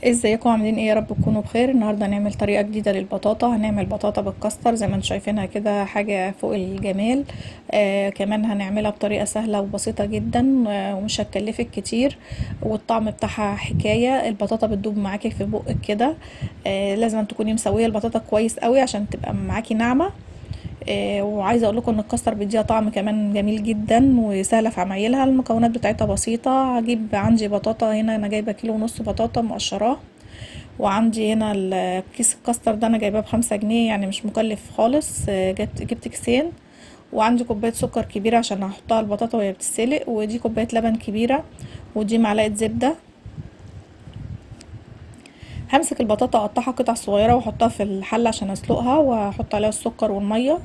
ازيكم عاملين ايه؟ يا رب تكونوا بخير. النهارده هنعمل طريقه جديده للبطاطا. هنعمل بطاطا بالكاستر زي ما انتم شايفينها كده، حاجه فوق الجمال. كمان هنعملها بطريقه سهله وبسيطه جدا، ومش هتكلفك كتير، والطعم بتاعها حكايه. البطاطا بتدوب معاكي في بقك كده. لازم تكوني مسويه البطاطا كويس قوي عشان تبقى معاكي ناعمه. وعايزه اقول لكم ان الكاستر بيديها طعم كمان جميل جدا وسهله في عمايلها. المكونات بتاعتها بسيطه. هجيب عندي بطاطا، هنا انا جايبه كيلو ونص بطاطا مقشراه، وعندي هنا كيس الكاستر ده انا جايباه ب5 جنيه، يعني مش مكلف خالص. جبت كيسين. وعندي كوبايه سكر كبيره عشان هحطها البطاطا وهي بتتسلق، ودي كوبايه لبن كبيره، ودي معلقه زبده. همسك البطاطا اقطعها قطع صغيره واحطها في الحله عشان اسلقها، واحط عليها السكر والميه.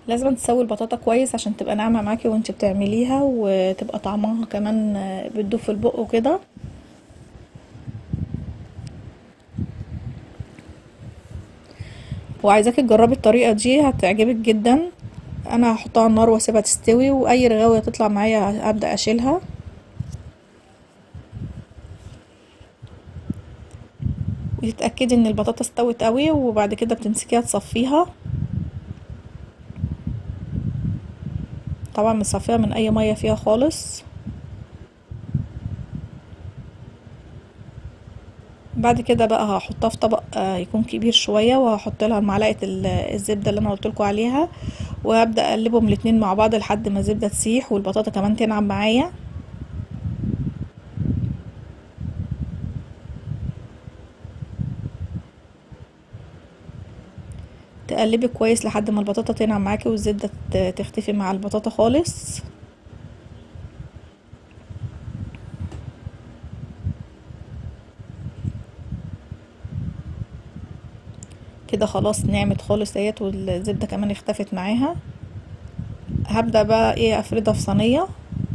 لازم تسوي البطاطا كويس عشان تبقى ناعمه معاكي وانت بتعمليها، وتبقى طعمها كمان بتدوب في البق وكده. وعايزاكي تجربي الطريقه دي، هتعجبك جدا. انا هحطها على النار واسيبها تستوي، واي رغاوه تطلع معايا ابدا اشيلها. وتتاكدي ان البطاطا استوت قوي، وبعد كده بتمسكيها تصفيها. طبعا متصفيها من اي ميه فيها خالص. بعد كده بقى هحطها في طبق يكون كبير شويه، وهحط لها معلقه الزبده اللي انا قلت لكم عليها، وهبدا اقلبهم الاتنين مع بعض لحد ما الزبده تسيح والبطاطا كمان تنعم معايا. تقلبي كويس لحد ما البطاطا تنعم معاكي والزبده تختفي مع البطاطا خالص. كده خلاص نعمت خالص اهيت، والزبده كمان اختفت معاها. هبدأ بقى ايه افردها في صينية.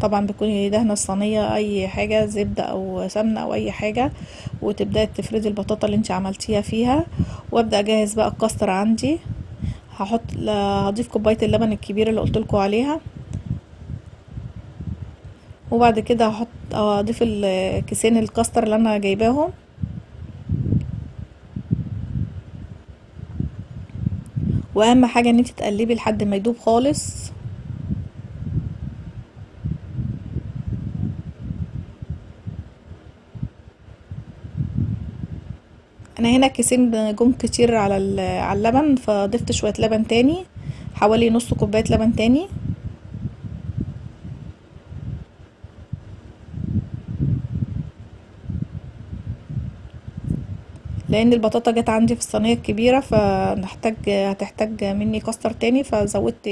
طبعا بتكوني دهنة الصينية اي حاجة، زبدة او سمنة او اي حاجة، وتبدأي تفردي البطاطا اللي انت عملتيها فيها. وابدأ اجهز بقى الكاستر عندي. هضيف كوباية اللبن الكبيرة اللي قلتلكوا عليها. وبعد كده اضيف الكيسين الكاستر اللي انا جايباهم. واهم حاجة ان انت تقلبي لحد ما يدوب خالص. انا هنا كيسين جم كتير على اللبن، فضفت شوية لبن تاني، حوالي نص كوباية لبن تاني. لان البطاطا جت عندي في الصينيه الكبيره، هتحتاج مني كاستر تاني، فزودت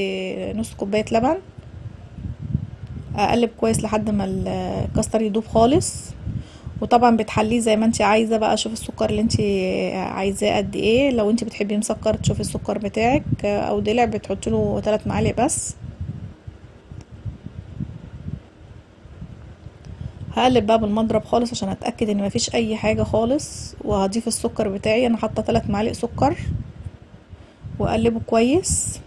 نص كوبايه لبن. اقلب كويس لحد ما الكاستر يدوب خالص. وطبعا بتحليه زي ما انت عايزه بقى. شوفي السكر اللي انت عايزاه قد ايه. لو انت بتحبي مسكر تشوفي السكر بتاعك، او دلع بتحطي له 3 معالق بس. هقلب بقى بالمضرب خالص عشان اتاكد ان مفيش اي حاجه خالص، وهضيف السكر بتاعي. انا حاطه 3 معالق سكر، واقلبه كويس.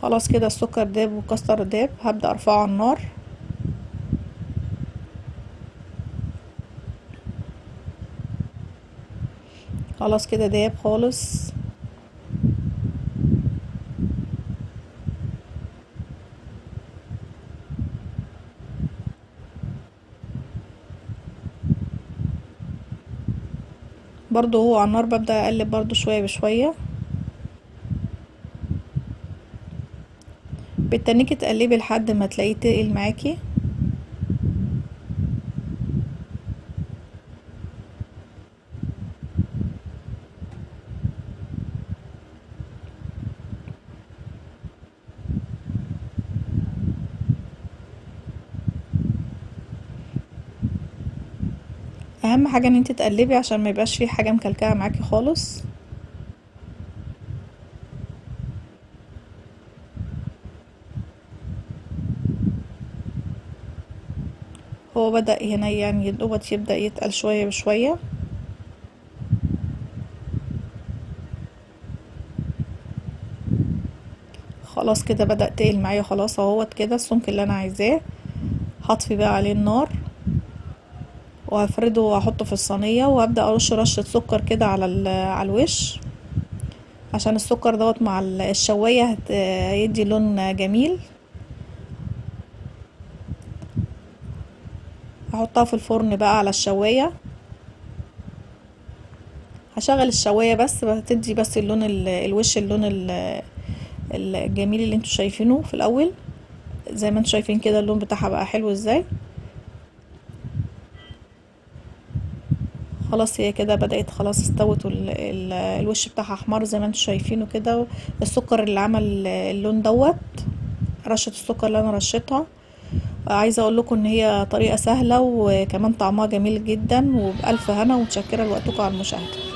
خلاص كده السكر داب والكاستر داب. هبدأ ارفعه على النار. خلاص كده داب خالص. برضو هو على النار ببدأ اقلب برضو شوية بشوية. بالتنيكي تقلبي لحد ما تلاقيه تقل معاكي. اهم حاجة ان انت تقلبي عشان ما يبقاش فيه حاجة مكلكعة معاكي خالص. هو بدأ هنا يعني يدوبت يبدأ يتقل شوية بشوية. خلاص كده بدأ تقل معايا خلاص اهوت كده السمك اللي انا عايزاه. هطفي بقى عليه النار وهفرده واحطه في الصينية، وهبدأ ارش رشة سكر كده على الوش، عشان السكر دوت مع الشواية هيدي لون جميل. هحطها في الفرن بقى على الشواية. هشغل الشواية بس هتدي بس اللون الوش اللون الجميل اللي انتوا شايفينه في الاول. زي ما انتوا شايفين كده اللون بتاعها بقى حلو ازاي. خلاص هي كده بدأت خلاص استوت، الوش بتاعها احمر زي ما انتوا شايفينه كده. السكر اللي عمل اللون دوت، رشة السكر اللي انا رشيتها. عايزة اقول لكم ان هي طريقة سهلة وكمان طعمها جميل جدا، وبألف هنا، ومتشكرة لوقتكم على المشاهدة.